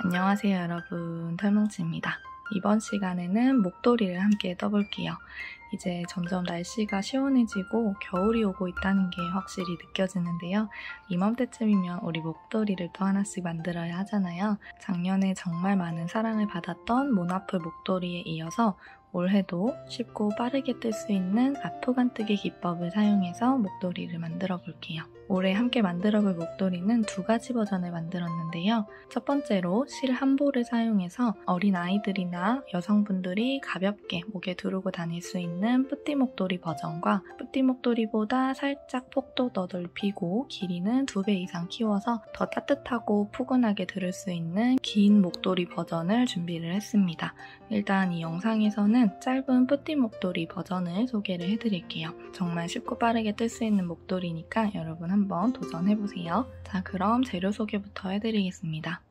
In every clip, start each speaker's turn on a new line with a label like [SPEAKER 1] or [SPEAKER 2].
[SPEAKER 1] 안녕하세요 여러분, 털뭉치입니다. 이번 시간에는 목도리를 함께 떠볼게요. 이제 점점 날씨가 시원해지고 겨울이 오고 있다는 게 확실히 느껴지는데요. 이맘때쯤이면 우리 목도리를 또 하나씩 만들어야 하잖아요. 작년에 정말 많은 사랑을 받았던 모나풀 목도리에 이어서 올해도 쉽고 빠르게 뜰 수 있는 앞후간뜨기 기법을 사용해서 목도리를 만들어 볼게요. 올해 함께 만들어 볼 목도리는 두 가지 버전을 만들었는데요. 첫 번째로 실 한 볼을 사용해서 어린 아이들이나 여성분들이 가볍게 목에 두르고 다닐 수 있는 뿌띠 목도리 버전과 뿌띠 목도리보다 살짝 폭도 더 넓히고 길이는 2배 이상 키워서 더 따뜻하고 푸근하게 들을 수 있는 긴 목도리 버전을 준비를 했습니다. 일단 이 영상에서는 짧은 뿌띠 목도리 버전을 소개를 해드릴게요. 정말 쉽고 빠르게 뜰 수 있는 목도리니까 여러분 한번 도전해보세요. 자, 그럼 재료 소개부터 해드리겠습니다.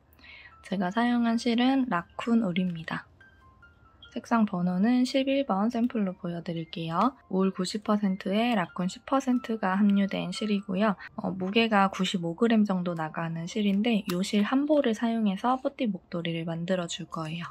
[SPEAKER 1] 제가 사용한 실은 라쿤 울입니다. 색상 번호는 11번 샘플로 보여드릴게요. 울 90%에 라쿤 10%가 함유된 실이고요. 무게가 95g 정도 나가는 실인데 이 실 한 볼을 사용해서 뿌띠 목도리를 만들어 줄 거예요.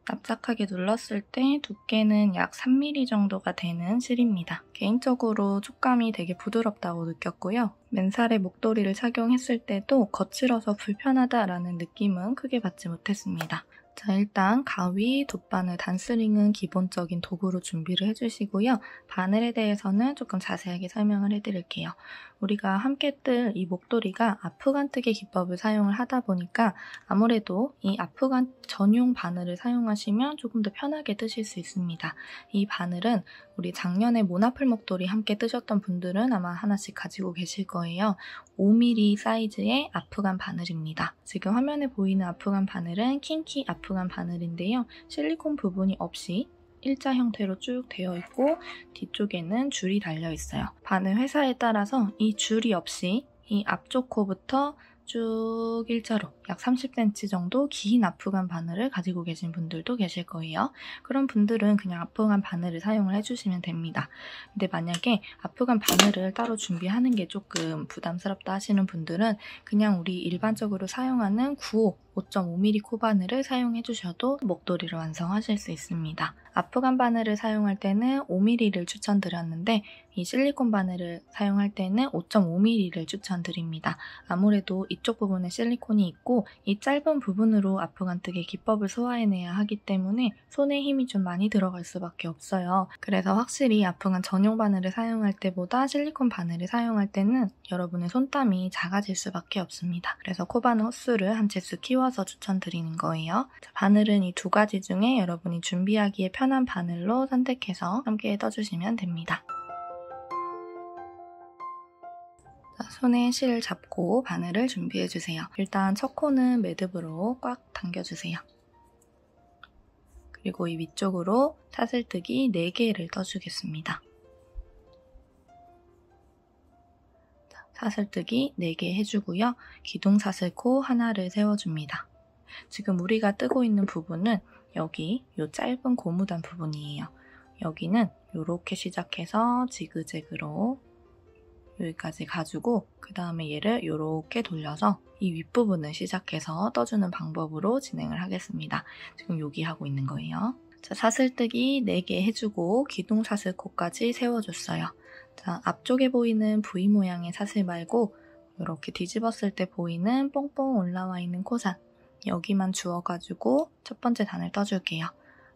[SPEAKER 1] 납작하게 눌렀을 때 두께는 약 3mm 정도가 되는 실입니다. 개인적으로 촉감이 되게 부드럽다고 느꼈고요. 맨살에 목도리를 착용했을 때도 거칠어서 불편하다라는 느낌은 크게 받지 못했습니다. 자, 일단 가위, 돗바늘, 단스링은 기본적인 도구로 준비를 해주시고요. 바늘에 대해서는 조금 자세하게 설명을 해드릴게요. 우리가 함께 뜰 이 목도리가 앞후간뜨기 기법을 사용을 하다 보니까 아무래도 이 앞후간 전용 바늘을 사용하시면 조금 더 편하게 뜨실 수 있습니다. 이 바늘은 우리 작년에 모나풀 목도리 함께 뜨셨던 분들은 아마 하나씩 가지고 계실 거예요. 5mm 사이즈의 앞후간 바늘입니다. 지금 화면에 보이는 앞후간 바늘은 킹키 앞후간 바늘인데요. 실리콘 부분이 없이 일자 형태로 쭉 되어 있고 뒤쪽에는 줄이 달려 있어요. 바늘 회사에 따라서 이 줄이 없이 이 앞쪽 코부터 쭉 일자로 약 30cm 정도 긴 앞후간 바늘을 가지고 계신 분들도 계실 거예요. 그런 분들은 그냥 앞후간 바늘을 사용을 해주시면 됩니다. 근데 만약에 앞후간 바늘을 따로 준비하는 게 조금 부담스럽다 하시는 분들은 그냥 우리 일반적으로 사용하는 9호 5.5mm 코바늘을 사용해 주셔도 목도리를 완성하실 수 있습니다. 앞후간 바늘을 사용할 때는 5mm를 추천드렸는데 이 실리콘 바늘을 사용할 때는 5.5mm를 추천드립니다. 아무래도 이쪽 부분에 실리콘이 있고 이 짧은 부분으로 앞후간뜨기 기법을 소화해내야 하기 때문에 손에 힘이 좀 많이 들어갈 수밖에 없어요. 그래서 확실히 앞후간 전용 바늘을 사용할 때보다 실리콘 바늘을 사용할 때는 여러분의 손땀이 작아질 수밖에 없습니다. 그래서 코바늘 헛수를 한 채수 키워서 추천드리는 거예요. 자, 바늘은 이 두 가지 중에 여러분이 준비하기에 편한 바늘로 선택해서 함께 떠주시면 됩니다. 자, 손에 실 잡고 바늘을 준비해주세요. 일단 첫 코는 매듭으로 꽉 당겨주세요. 그리고 이 위쪽으로 사슬뜨기 4개를 떠주겠습니다. 자, 사슬뜨기 4개 해주고요. 기둥사슬코 하나를 세워줍니다. 지금 우리가 뜨고 있는 부분은 여기 이 짧은 고무단 부분이에요. 여기는 이렇게 시작해서 지그재그로 여기까지 가지고 그 다음에 얘를 이렇게 돌려서 이 윗부분을 시작해서 떠주는 방법으로 진행을 하겠습니다. 지금 여기 하고 있는 거예요. 자, 사슬뜨기 4개 해주고 기둥사슬코까지 세워줬어요. 자, 앞쪽에 보이는 V 모양의 사슬 말고 이렇게 뒤집었을 때 보이는 뽕뽕 올라와 있는 코산 여기만 주워가지고 첫 번째 단을 떠줄게요.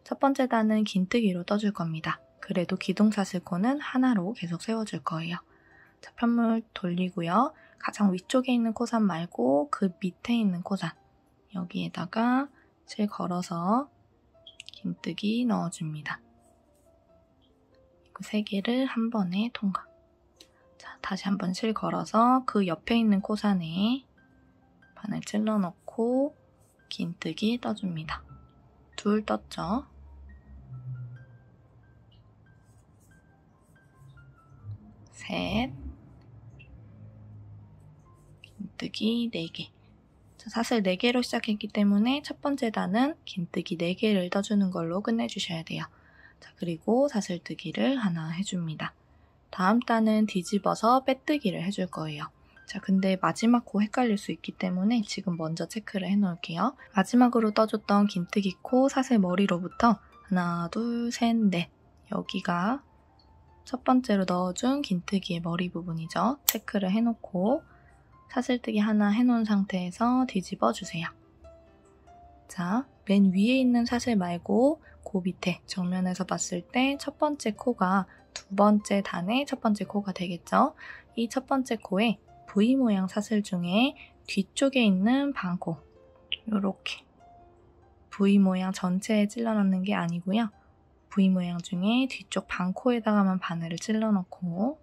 [SPEAKER 1] 첫 번째 단은 긴뜨기로 떠줄 겁니다. 그래도 기둥사슬코는 하나로 계속 세워줄 거예요. 자, 편물 돌리고요. 가장 위쪽에 있는 코산 말고 그 밑에 있는 코산 여기에다가 실 걸어서 긴뜨기 넣어줍니다. 그 3개를 한 번에 통과. 자, 다시 한번 실 걸어서 그 옆에 있는 코산에 바늘 찔러 넣고 긴뜨기 떠줍니다. 2 떴죠? 셋, 긴뜨기 4개. 자, 사슬 4개로 시작했기 때문에 첫 번째 단은 긴뜨기 4개를 떠주는 걸로 끝내주셔야 돼요. 자, 그리고 사슬뜨기를 하나 해줍니다. 다음 단은 뒤집어서 빼뜨기를 해줄 거예요. 자, 근데 마지막 코 헷갈릴 수 있기 때문에 지금 먼저 체크를 해놓을게요. 마지막으로 떠줬던 긴뜨기 코 사슬 머리로부터 하나, 둘, 셋, 넷. 여기가 첫 번째로 넣어준 긴뜨기의 머리 부분이죠. 체크를 해놓고 사슬뜨기 하나 해놓은 상태에서 뒤집어 주세요. 자, 맨 위에 있는 사슬 말고 그 밑에 정면에서 봤을 때 첫 번째 코가 두 번째 단의 첫 번째 코가 되겠죠. 이 첫 번째 코에 V 모양 사슬 중에 뒤쪽에 있는 반코, 요렇게 V 모양 전체에 찔러 넣는 게 아니고요. V 모양 중에 뒤쪽 반코에다가만 바늘을 찔러 넣고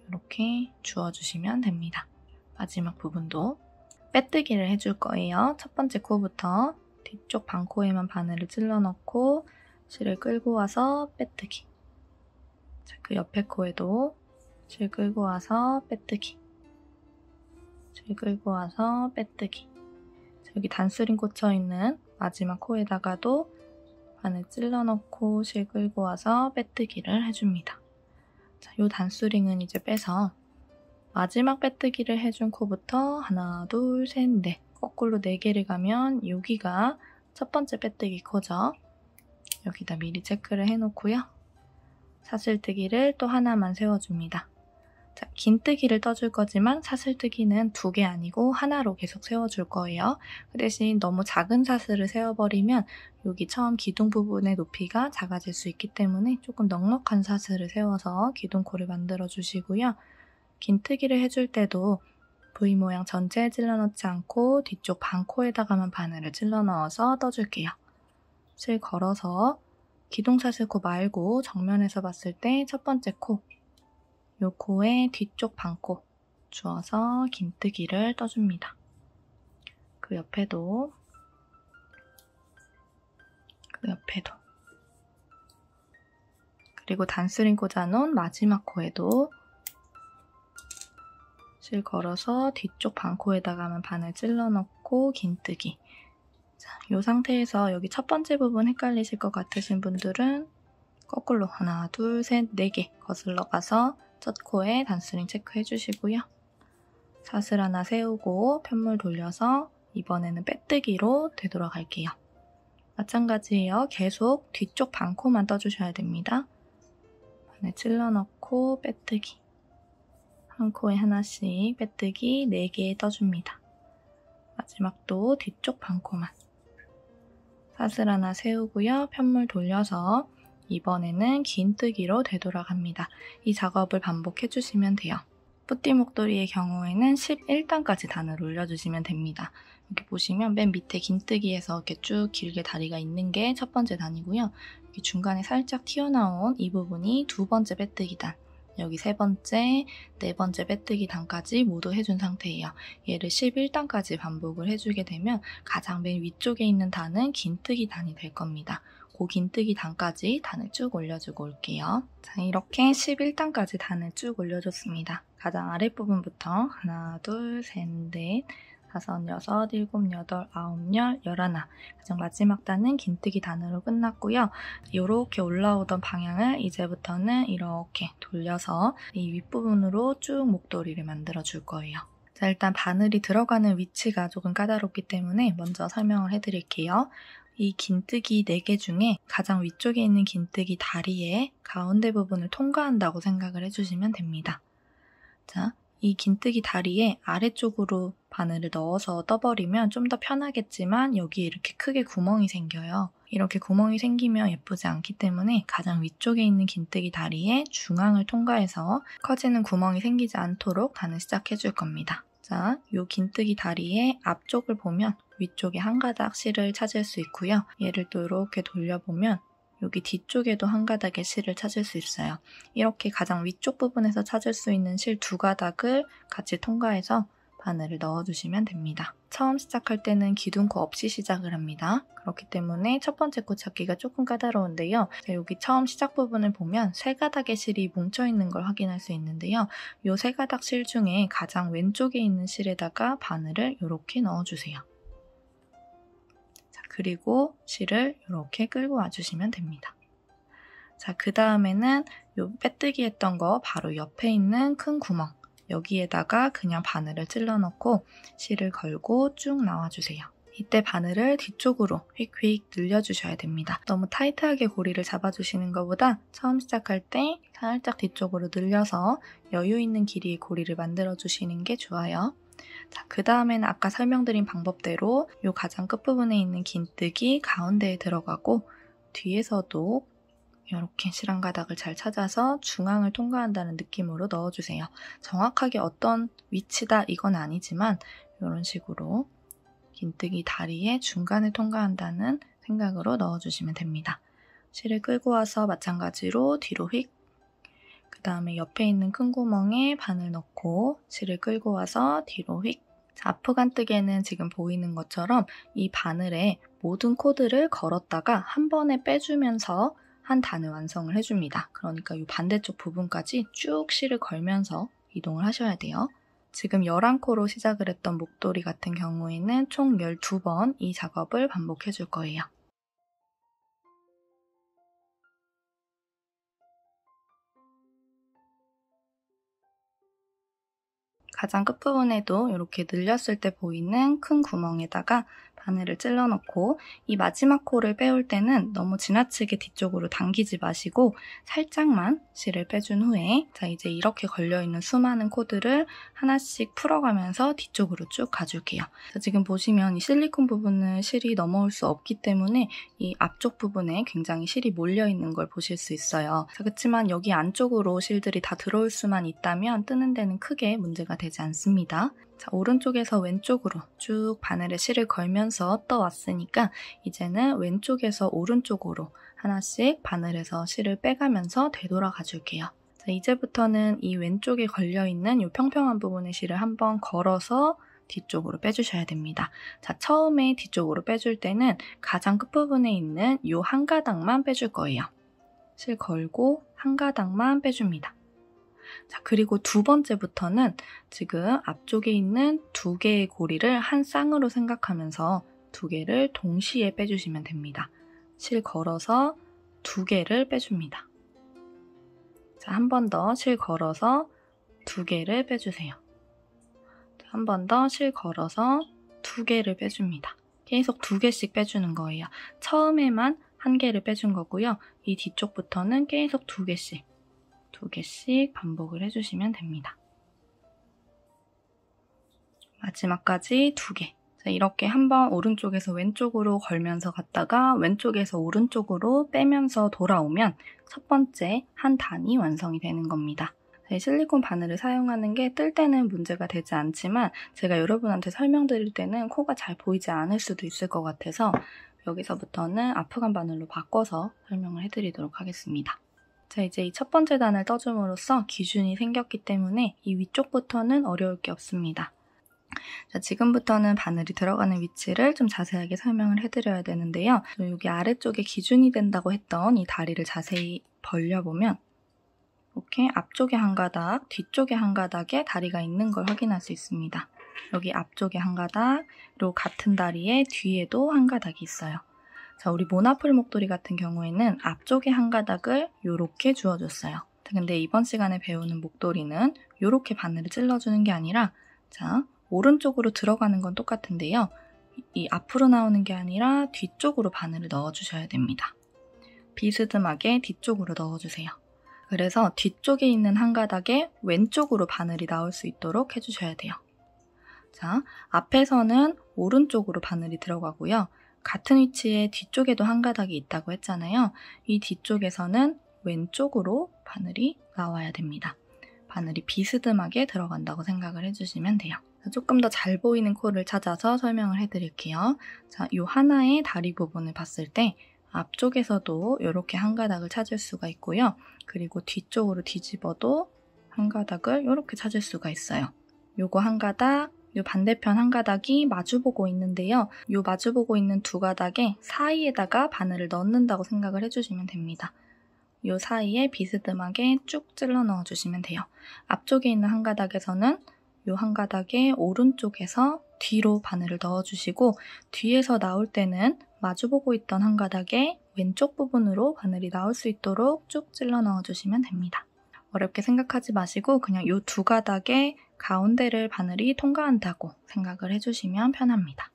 [SPEAKER 1] 이렇게 주워주시면 됩니다. 마지막 부분도 빼뜨기를 해줄 거예요. 첫 번째 코부터 뒤쪽 반코에만 바늘을 찔러 넣고 실을 끌고 와서 빼뜨기. 자, 그 옆에 코에도 실 끌고 와서 빼뜨기. 실 끌고 와서 빼뜨기. 자, 여기 단수링 꽂혀있는 마지막 코에다가도 바늘 찔러 넣고 실 끌고 와서 빼뜨기를 해줍니다. 자, 요 단수링은 이제 빼서 마지막 빼뜨기를 해준 코부터 하나, 둘, 셋, 넷. 거꾸로 4개를 가면 여기가 첫 번째 빼뜨기 코죠. 여기다 미리 체크를 해놓고요. 사슬뜨기를 또 하나만 세워줍니다. 자, 긴뜨기를 떠줄 거지만 사슬뜨기는 2개 아니고 하나로 계속 세워줄 거예요. 그 대신 너무 작은 사슬을 세워버리면 여기 처음 기둥 부분의 높이가 작아질 수 있기 때문에 조금 넉넉한 사슬을 세워서 기둥코를 만들어 주시고요. 긴뜨기를 해줄 때도 V 모양 전체에 찔러 넣지 않고 뒤쪽 반코에다가만 바늘을 찔러 넣어서 떠줄게요. 실 걸어서 기둥사슬코 말고 정면에서 봤을 때 첫 번째 코, 요 코의 뒤쪽 반코 주어서 긴뜨기를 떠줍니다. 그 옆에도 그리고 단수링 꽂아놓은 마지막 코에도 실 걸어서 뒤쪽 반코에다가만 바늘 찔러 넣고 긴뜨기. 자, 이 상태에서 여기 첫 번째 부분 헷갈리실 것 같으신 분들은 거꾸로 하나, 둘, 셋, 4개 거슬러 가서 첫 코에 단수링 체크해 주시고요. 사슬 하나 세우고 편물 돌려서 이번에는 빼뜨기로 되돌아갈게요. 마찬가지예요. 계속 뒤쪽 반코만 떠주셔야 됩니다. 바늘 찔러 넣고 빼뜨기. 한 코에 하나씩 빼뜨기 4개 떠줍니다. 마지막도 뒤쪽 반코만. 사슬 하나 세우고요. 편물 돌려서 이번에는 긴뜨기로 되돌아갑니다. 이 작업을 반복해주시면 돼요. 뿌띠 목도리의 경우에는 11단까지 단을 올려주시면 됩니다. 이렇게 보시면 맨 밑에 긴뜨기에서 이렇게 쭉 길게 다리가 있는 게 첫 번째 단이고요. 여기 중간에 살짝 튀어나온 이 부분이 두 번째 빼뜨기 단. 여기 세 번째, 네 번째 빼뜨기 단까지 모두 해준 상태예요. 얘를 11단까지 반복을 해주게 되면 가장 맨 위쪽에 있는 단은 긴뜨기 단이 될 겁니다. 그 긴뜨기 단까지 단을 쭉 올려주고 올게요. 자, 이렇게 11단까지 단을 쭉 올려줬습니다. 가장 아랫부분부터 하나, 둘, 셋, 넷, 다섯, 여섯, 일곱, 여덟, 아홉, 열, 열하나. 가장 마지막 단은 긴뜨기 단으로 끝났고요. 이렇게 올라오던 방향을 이제부터는 이렇게 돌려서 이 윗부분으로 쭉 목도리를 만들어 줄 거예요. 자, 일단 바늘이 들어가는 위치가 조금 까다롭기 때문에 먼저 설명을 해드릴게요. 이 긴뜨기 4개 중에 가장 위쪽에 있는 긴뜨기 다리의 가운데 부분을 통과한다고 생각을 해주시면 됩니다. 자, 이 긴뜨기 다리에 아래쪽으로 바늘을 넣어서 떠버리면 좀 더 편하겠지만 여기에 이렇게 크게 구멍이 생겨요. 이렇게 구멍이 생기면 예쁘지 않기 때문에 가장 위쪽에 있는 긴뜨기 다리의 중앙을 통과해서 커지는 구멍이 생기지 않도록 단을 시작해줄 겁니다. 자, 이 긴뜨기 다리의 앞쪽을 보면 위쪽에 한 가닥 실을 찾을 수 있고요. 얘를 또 이렇게 돌려보면 여기 뒤쪽에도 한 가닥의 실을 찾을 수 있어요. 이렇게 가장 위쪽 부분에서 찾을 수 있는 실 2가닥을 같이 통과해서 바늘을 넣어주시면 됩니다. 처음 시작할 때는 기둥코 없이 시작을 합니다. 그렇기 때문에 첫 번째 코 찾기가 조금 까다로운데요. 자, 여기 처음 시작 부분을 보면 3가닥의 실이 뭉쳐있는 걸 확인할 수 있는데요. 이 3가닥 실 중에 가장 왼쪽에 있는 실에다가 바늘을 이렇게 넣어주세요. 그리고 실을 이렇게 끌고 와주시면 됩니다. 자, 그 다음에는 요 빼뜨기 했던 거 바로 옆에 있는 큰 구멍, 여기에다가 그냥 바늘을 찔러 넣고 실을 걸고 쭉 나와주세요. 이때 바늘을 뒤쪽으로 휙휙 늘려주셔야 됩니다. 너무 타이트하게 고리를 잡아주시는 것보다 처음 시작할 때 살짝 뒤쪽으로 늘려서 여유 있는 길이의 고리를 만들어주시는 게 좋아요. 자, 그 다음에는 아까 설명드린 방법대로 이 가장 끝부분에 있는 긴뜨기 가운데에 들어가고 뒤에서도 이렇게 실 한 가닥을 잘 찾아서 중앙을 통과한다는 느낌으로 넣어주세요. 정확하게 어떤 위치다 이건 아니지만 이런 식으로 긴뜨기 다리의 중간에 통과한다는 생각으로 넣어주시면 됩니다. 실을 끌고 와서 마찬가지로 뒤로 휙, 그 다음에 옆에 있는 큰 구멍에 바늘 넣고 실을 끌고 와서 뒤로 휙. 자, 앞프간뜨기에는 지금 보이는 것처럼 이 바늘에 모든 코드를 걸었다가 한 번에 빼주면서 한 단을 완성을 해줍니다. 그러니까 이 반대쪽 부분까지 쭉 실을 걸면서 이동을 하셔야 돼요. 지금 11코로 시작을 했던 목도리 같은 경우에는 총 12번 이 작업을 반복해 줄 거예요. 가장 끝부분에도 이렇게 늘렸을 때 보이는 큰 구멍에다가 바늘을 찔러 넣고 이 마지막 코를 빼올 때는 너무 지나치게 뒤쪽으로 당기지 마시고 살짝만 실을 빼준 후에 자, 이제 이렇게 걸려있는 수많은 코드를 하나씩 풀어가면서 뒤쪽으로 쭉 가줄게요. 자, 지금 보시면 이 실리콘 부분은 실이 넘어올 수 없기 때문에 이 앞쪽 부분에 굉장히 실이 몰려있는 걸 보실 수 있어요. 자, 그렇지만 여기 안쪽으로 실들이 다 들어올 수만 있다면 뜨는 데는 크게 문제가 되지 않습니다. 자, 오른쪽에서 왼쪽으로 쭉 바늘에 실을 걸면서 떠왔으니까 이제는 왼쪽에서 오른쪽으로 하나씩 바늘에서 실을 빼가면서 되돌아가 줄게요. 자, 이제부터는 이 왼쪽에 걸려있는 이 평평한 부분의 실을 한번 걸어서 뒤쪽으로 빼주셔야 됩니다. 자, 처음에 뒤쪽으로 빼줄 때는 가장 끝부분에 있는 이 한 가닥만 빼줄 거예요. 실 걸고 한 가닥만 빼줍니다. 자, 그리고 두 번째부터는 지금 앞쪽에 있는 두 개의 고리를 한 쌍으로 생각하면서 두 개를 동시에 빼주시면 됩니다. 실 걸어서 두 개를 빼줍니다. 자, 한 번 더 실 걸어서 두 개를 빼주세요. 한 번 더 실 걸어서 두 개를 빼줍니다. 계속 두 개씩 빼주는 거예요. 처음에만 한 개를 빼준 거고요. 이 뒤쪽부터는 계속 두 개씩 반복을 해주시면 됩니다. 마지막까지 두 개. 자, 이렇게 한번 오른쪽에서 왼쪽으로 걸면서 갔다가 왼쪽에서 오른쪽으로 빼면서 돌아오면 첫 번째 한 단이 완성이 되는 겁니다. 실리콘 바늘을 사용하는 게 뜰 때는 문제가 되지 않지만 제가 여러분한테 설명드릴 때는 코가 잘 보이지 않을 수도 있을 것 같아서 여기서부터는 앞프간 바늘로 바꿔서 설명을 해드리도록 하겠습니다. 자, 이제 이 첫 번째 단을 떠줌으로써 기준이 생겼기 때문에 이 위쪽부터는 어려울 게 없습니다. 자, 지금부터는 바늘이 들어가는 위치를 좀 자세하게 설명을 해드려야 되는데요. 여기 아래쪽에 기준이 된다고 했던 이 다리를 자세히 벌려보면 이렇게 앞쪽에 한 가닥, 뒤쪽에 한 가닥에 다리가 있는 걸 확인할 수 있습니다. 여기 앞쪽에 한 가닥, 그리고 같은 다리에 뒤에도 한 가닥이 있어요. 자, 우리 모나풀 목도리 같은 경우에는 앞쪽에 한 가닥을 이렇게 주어줬어요. 근데 이번 시간에 배우는 목도리는 이렇게 바늘을 찔러주는 게 아니라 자, 오른쪽으로 들어가는 건 똑같은데요. 이 앞으로 나오는 게 아니라 뒤쪽으로 바늘을 넣어주셔야 됩니다. 비스듬하게 뒤쪽으로 넣어주세요. 그래서 뒤쪽에 있는 한 가닥에 왼쪽으로 바늘이 나올 수 있도록 해주셔야 돼요. 자, 앞에서는 오른쪽으로 바늘이 들어가고요. 같은 위치에 뒤쪽에도 한 가닥이 있다고 했잖아요. 이 뒤쪽에서는 왼쪽으로 바늘이 나와야 됩니다. 바늘이 비스듬하게 들어간다고 생각을 해주시면 돼요. 조금 더 잘 보이는 코를 찾아서 설명을 해드릴게요. 자, 이 하나의 다리 부분을 봤을 때 앞쪽에서도 이렇게 한 가닥을 찾을 수가 있고요. 그리고 뒤쪽으로 뒤집어도 한 가닥을 이렇게 찾을 수가 있어요. 요거 한 가닥, 요 반대편 한 가닥이 마주보고 있는데요. 요 마주보고 있는 두 가닥의 사이에다가 바늘을 넣는다고 생각을 해주시면 됩니다. 요 사이에 비스듬하게 쭉 찔러 넣어주시면 돼요. 앞쪽에 있는 한 가닥에서는 요 한 가닥의 오른쪽에서 뒤로 바늘을 넣어주시고 뒤에서 나올 때는 마주보고 있던 한 가닥의 왼쪽 부분으로 바늘이 나올 수 있도록 쭉 찔러 넣어주시면 됩니다. 어렵게 생각하지 마시고 그냥 이 두 가닥의 가운데를 바늘이 통과한다고 생각을 해주시면 편합니다.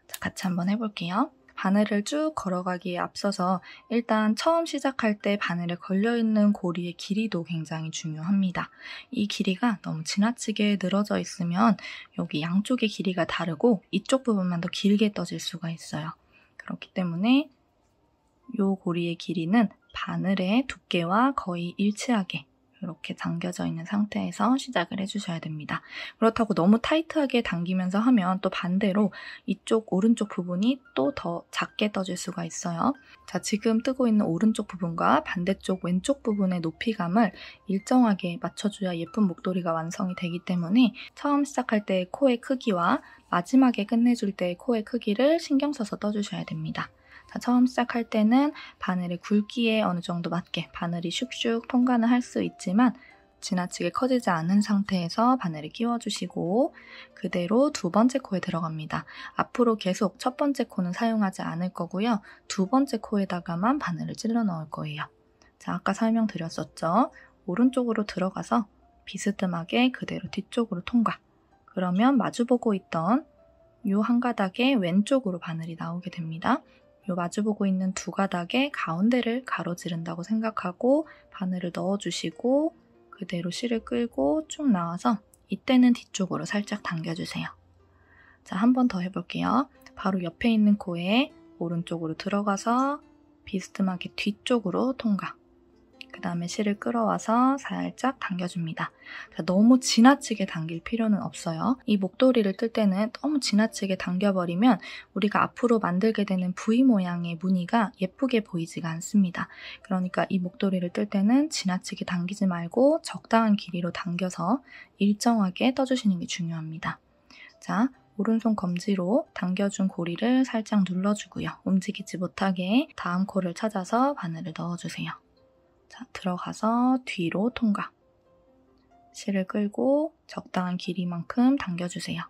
[SPEAKER 1] 자, 같이 한번 해볼게요. 바늘을 쭉 걸어가기에 앞서서 일단 처음 시작할 때 바늘에 걸려있는 고리의 길이도 굉장히 중요합니다. 이 길이가 너무 지나치게 늘어져 있으면 여기 양쪽의 길이가 다르고 이쪽 부분만 더 길게 떠질 수가 있어요. 그렇기 때문에 이 고리의 길이는 바늘의 두께와 거의 일치하게 이렇게 당겨져 있는 상태에서 시작을 해주셔야 됩니다. 그렇다고 너무 타이트하게 당기면서 하면 또 반대로 이쪽 오른쪽 부분이 또 더 작게 떠질 수가 있어요. 자, 지금 뜨고 있는 오른쪽 부분과 반대쪽 왼쪽 부분의 높이감을 일정하게 맞춰줘야 예쁜 목도리가 완성이 되기 때문에 처음 시작할 때의 코의 크기와 마지막에 끝내줄 때의 코의 크기를 신경 써서 떠주셔야 됩니다. 자, 처음 시작할 때는 바늘의 굵기에 어느 정도 맞게 바늘이 슉슉 통과는 할 수 있지만 지나치게 커지지 않은 상태에서 바늘을 끼워주시고 그대로 두 번째 코에 들어갑니다. 앞으로 계속 첫 번째 코는 사용하지 않을 거고요. 두 번째 코에다가만 바늘을 찔러 넣을 거예요. 자, 아까 설명드렸었죠? 오른쪽으로 들어가서 비스듬하게 그대로 뒤쪽으로 통과. 그러면 마주보고 있던 이 한 가닥의 왼쪽으로 바늘이 나오게 됩니다. 이 마주보고 있는 두 가닥의 가운데를 가로지른다고 생각하고 바늘을 넣어주시고 그대로 실을 끌고 쭉 나와서 이때는 뒤쪽으로 살짝 당겨주세요. 자, 한 번 더 해볼게요. 바로 옆에 있는 코에 오른쪽으로 들어가서 비스듬하게 뒤쪽으로 통과. 그 다음에 실을 끌어와서 살짝 당겨줍니다. 자, 너무 지나치게 당길 필요는 없어요. 이 목도리를 뜰 때는 너무 지나치게 당겨버리면 우리가 앞으로 만들게 되는 V 모양의 무늬가 예쁘게 보이지가 않습니다. 그러니까 이 목도리를 뜰 때는 지나치게 당기지 말고 적당한 길이로 당겨서 일정하게 떠주시는 게 중요합니다. 자, 오른손 검지로 당겨준 고리를 살짝 눌러주고요. 움직이지 못하게 다음 코를 찾아서 바늘을 넣어주세요. 자, 들어가서 뒤로 통과. 실을 끌고 적당한 길이만큼 당겨주세요.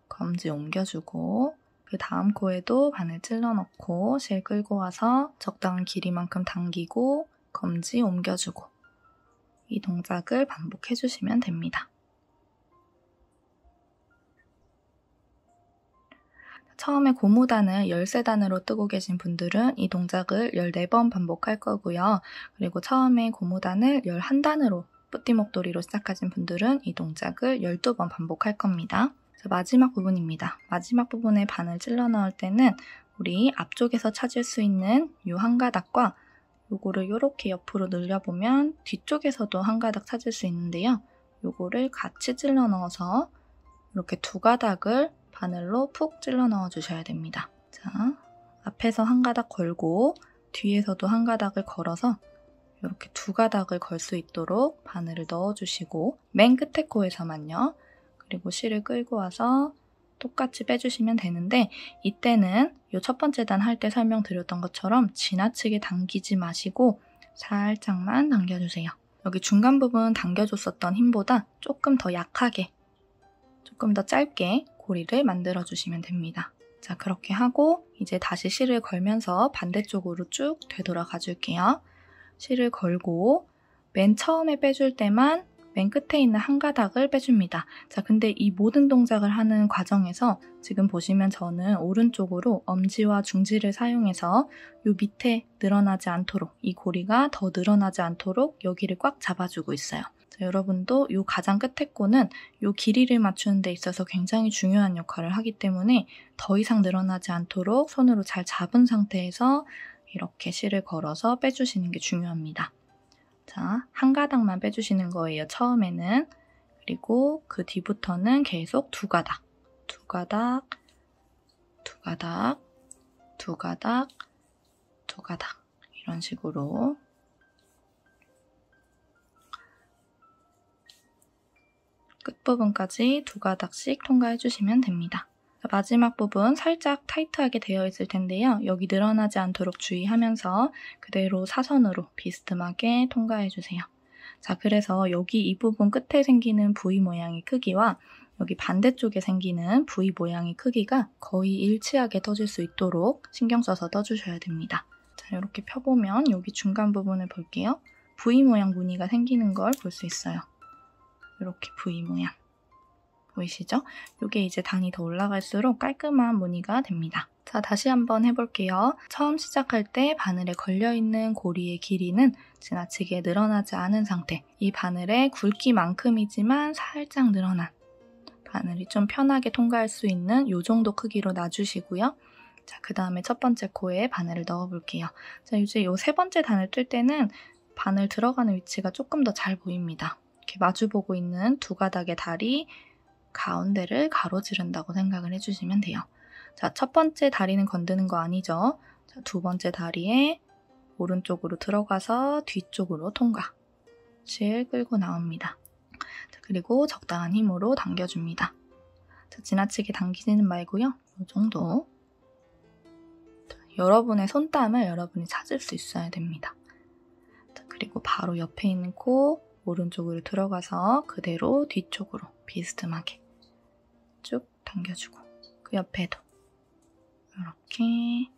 [SPEAKER 1] 검지 옮겨주고 그 다음 코에도 바늘 찔러 넣고 실 끌고 와서 적당한 길이만큼 당기고 검지 옮겨주고 이 동작을 반복해주시면 됩니다. 처음에 고무단을 13단으로 뜨고 계신 분들은 이 동작을 14번 반복할 거고요. 그리고 처음에 고무단을 11단으로 뿌띠 목도리로 시작하신 분들은 이 동작을 12번 반복할 겁니다. 자, 마지막 부분입니다. 마지막 부분에 바늘 찔러 넣을 때는 우리 앞쪽에서 찾을 수 있는 이 한 가닥과 요거를 이렇게 옆으로 늘려보면 뒤쪽에서도 한 가닥 찾을 수 있는데요. 요거를 같이 찔러 넣어서 이렇게 두 가닥을 바늘로 푹 찔러 넣어 주셔야 됩니다. 자, 앞에서 한 가닥 걸고 뒤에서도 한 가닥을 걸어서 이렇게 두 가닥을 걸 수 있도록 바늘을 넣어 주시고 맨 끝에 코에서만요. 그리고 실을 끌고 와서 똑같이 빼주시면 되는데 이때는 이 첫 번째 단 할 때 설명드렸던 것처럼 지나치게 당기지 마시고 살짝만 당겨주세요. 여기 중간 부분 당겨줬었던 힘보다 조금 더 약하게, 조금 더 짧게 고리를 만들어주시면 됩니다. 자, 그렇게 하고 이제 다시 실을 걸면서 반대쪽으로 쭉 되돌아가 줄게요. 실을 걸고 맨 처음에 빼줄 때만 맨 끝에 있는 한 가닥을 빼줍니다. 자, 근데 이 모든 동작을 하는 과정에서 지금 보시면 저는 오른쪽으로 엄지와 중지를 사용해서 이 밑에 늘어나지 않도록, 이 고리가 더 늘어나지 않도록 여기를 꽉 잡아주고 있어요. 자, 여러분도 이 가장 끝에 코는 이 길이를 맞추는 데 있어서 굉장히 중요한 역할을 하기 때문에 더 이상 늘어나지 않도록 손으로 잘 잡은 상태에서 이렇게 실을 걸어서 빼주시는 게 중요합니다. 자, 한 가닥만 빼주시는 거예요, 처음에는. 그리고 그 뒤부터는 계속 두 가닥, 두 가닥, 두 가닥, 두 가닥, 두 가닥 이런 식으로 끝부분까지 두 가닥씩 통과해 주시면 됩니다. 마지막 부분 살짝 타이트하게 되어 있을 텐데요. 여기 늘어나지 않도록 주의하면서 그대로 사선으로 비스듬하게 통과해 주세요. 자, 그래서 여기 이 부분 끝에 생기는 V 모양의 크기와 여기 반대쪽에 생기는 V 모양의 크기가 거의 일치하게 떠질 수 있도록 신경 써서 떠주셔야 됩니다. 자, 이렇게 펴보면 여기 중간 부분을 볼게요. V 모양 무늬가 생기는 걸 볼 수 있어요. 이렇게 V 모양. 보이시죠? 이게 이제 단이 더 올라갈수록 깔끔한 무늬가 됩니다. 자, 다시 한번 해볼게요. 처음 시작할 때 바늘에 걸려있는 고리의 길이는 지나치게 늘어나지 않은 상태. 이 바늘의 굵기만큼이지만 살짝 늘어난 바늘이 좀 편하게 통과할 수 있는 이 정도 크기로 놔주시고요. 자, 그 다음에 첫 번째 코에 바늘을 넣어볼게요. 자, 이제 이 세 번째 단을 뜰 때는 바늘 들어가는 위치가 조금 더 잘 보입니다. 이렇게 마주보고 있는 두 가닥의 다리 가운데를 가로지른다고 생각을 해주시면 돼요. 자, 첫 번째 다리는 건드는 거 아니죠? 자, 두 번째 다리에 오른쪽으로 들어가서 뒤쪽으로 통과. 실 끌고 나옵니다. 자, 그리고 적당한 힘으로 당겨줍니다. 자, 지나치게 당기지는 말고요. 이 정도. 자, 여러분의 손땀을 여러분이 찾을 수 있어야 됩니다. 자, 그리고 바로 옆에 있는 코 오른쪽으로 들어가서 그대로 뒤쪽으로 비스듬하게 쭉 당겨주고 그 옆에도 이렇게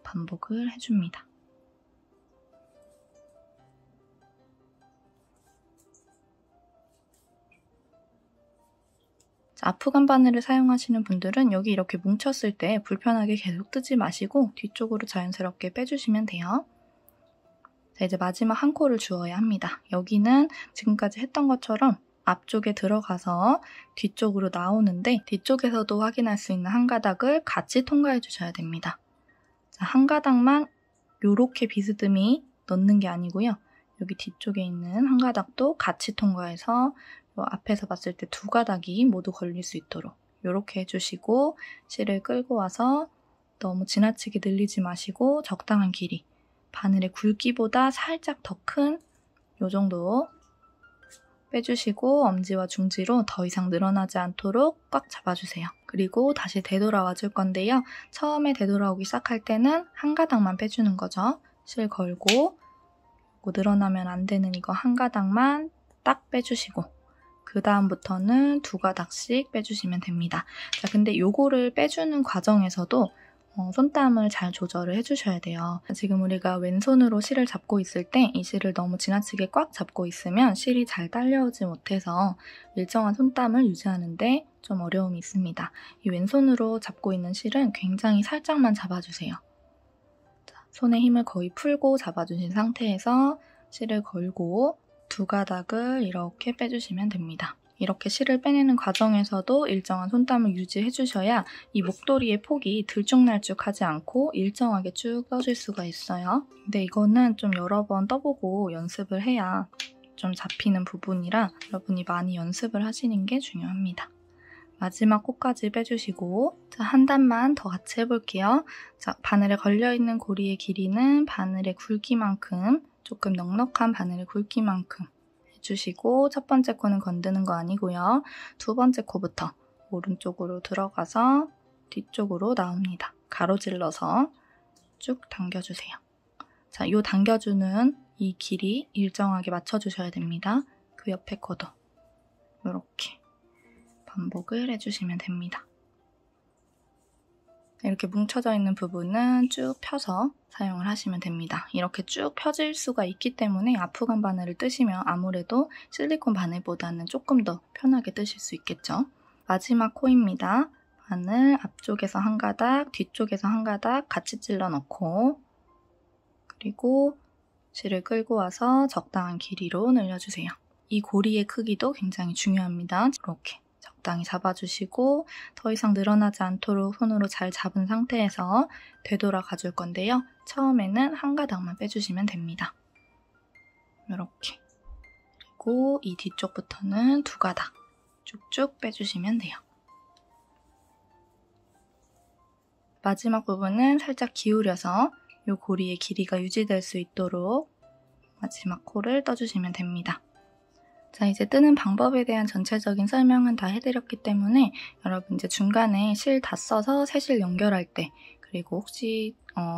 [SPEAKER 1] 반복을 해줍니다. 자, 앞후간 바늘을 사용하시는 분들은 여기 이렇게 뭉쳤을 때 불편하게 계속 뜨지 마시고 뒤쪽으로 자연스럽게 빼주시면 돼요. 자, 이제 마지막 한 코를 주어야 합니다. 여기는 지금까지 했던 것처럼 앞쪽에 들어가서 뒤쪽으로 나오는데 뒤쪽에서도 확인할 수 있는 한 가닥을 같이 통과해 주셔야 됩니다. 자, 한 가닥만 이렇게 비스듬히 넣는 게 아니고요. 여기 뒤쪽에 있는 한 가닥도 같이 통과해서 앞에서 봤을 때 두 가닥이 모두 걸릴 수 있도록 이렇게 해주시고 실을 끌고 와서 너무 지나치게 늘리지 마시고 적당한 길이 바늘의 굵기보다 살짝 더 큰 이 정도 빼주시고 엄지와 중지로 더 이상 늘어나지 않도록 꽉 잡아주세요. 그리고 다시 되돌아와 줄 건데요. 처음에 되돌아오기 시작할 때는 한 가닥만 빼주는 거죠. 실 걸고 늘어나면 안 되는 이거 한 가닥만 딱 빼주시고 그 다음부터는 두 가닥씩 빼주시면 됩니다. 자, 근데 요거를 빼주는 과정에서도 손땀을 잘 조절을 해주셔야 돼요. 지금 우리가 왼손으로 실을 잡고 있을 때 이 실을 너무 지나치게 꽉 잡고 있으면 실이 잘 딸려오지 못해서 일정한 손땀을 유지하는데 좀 어려움이 있습니다. 이 왼손으로 잡고 있는 실은 굉장히 살짝만 잡아주세요. 자, 손에 힘을 거의 풀고 잡아주신 상태에서 실을 걸고 두 가닥을 이렇게 빼주시면 됩니다. 이렇게 실을 빼내는 과정에서도 일정한 손땀을 유지해 주셔야 이 목도리의 폭이 들쭉날쭉하지 않고 일정하게 쭉 떠질 수가 있어요. 근데 이거는 좀 여러 번 떠보고 연습을 해야 좀 잡히는 부분이라 여러분이 많이 연습을 하시는 게 중요합니다. 마지막 코까지 빼주시고 자, 한 단만 더 같이 해볼게요. 자, 바늘에 걸려있는 고리의 길이는 바늘의 굵기만큼 조금 넉넉한 바늘의 굵기만큼 해주시고 첫 번째 코는 건드는 거 아니고요. 두 번째 코부터 오른쪽으로 들어가서 뒤쪽으로 나옵니다. 가로질러서 쭉 당겨주세요. 자, 요 당겨주는 이 길이 일정하게 맞춰주셔야 됩니다. 그 옆에 코도 이렇게 반복을 해주시면 됩니다. 이렇게 뭉쳐져 있는 부분은 쭉 펴서 사용을 하시면 됩니다. 이렇게 쭉 펴질 수가 있기 때문에 앞후간 바늘을 뜨시면 아무래도 실리콘 바늘보다는 조금 더 편하게 뜨실 수 있겠죠. 마지막 코입니다. 바늘 앞쪽에서 한 가닥, 뒤쪽에서 한 가닥 같이 찔러 넣고 그리고 실을 끌고 와서 적당한 길이로 늘려주세요. 이 고리의 크기도 굉장히 중요합니다. 이렇게 적당히 잡아주시고 더 이상 늘어나지 않도록 손으로 잘 잡은 상태에서 되돌아가 줄 건데요. 처음에는 한 가닥만 빼주시면 됩니다. 이렇게. 그리고 이 뒤쪽부터는 두 가닥 쭉쭉 빼주시면 돼요. 마지막 부분은 살짝 기울여서 이 고리의 길이가 유지될 수 있도록 마지막 코를 떠주시면 됩니다. 자, 이제 뜨는 방법에 대한 전체적인 설명은 다 해드렸기 때문에 여러분 이제 중간에 실 다 써서 새 실 연결할 때 그리고 혹시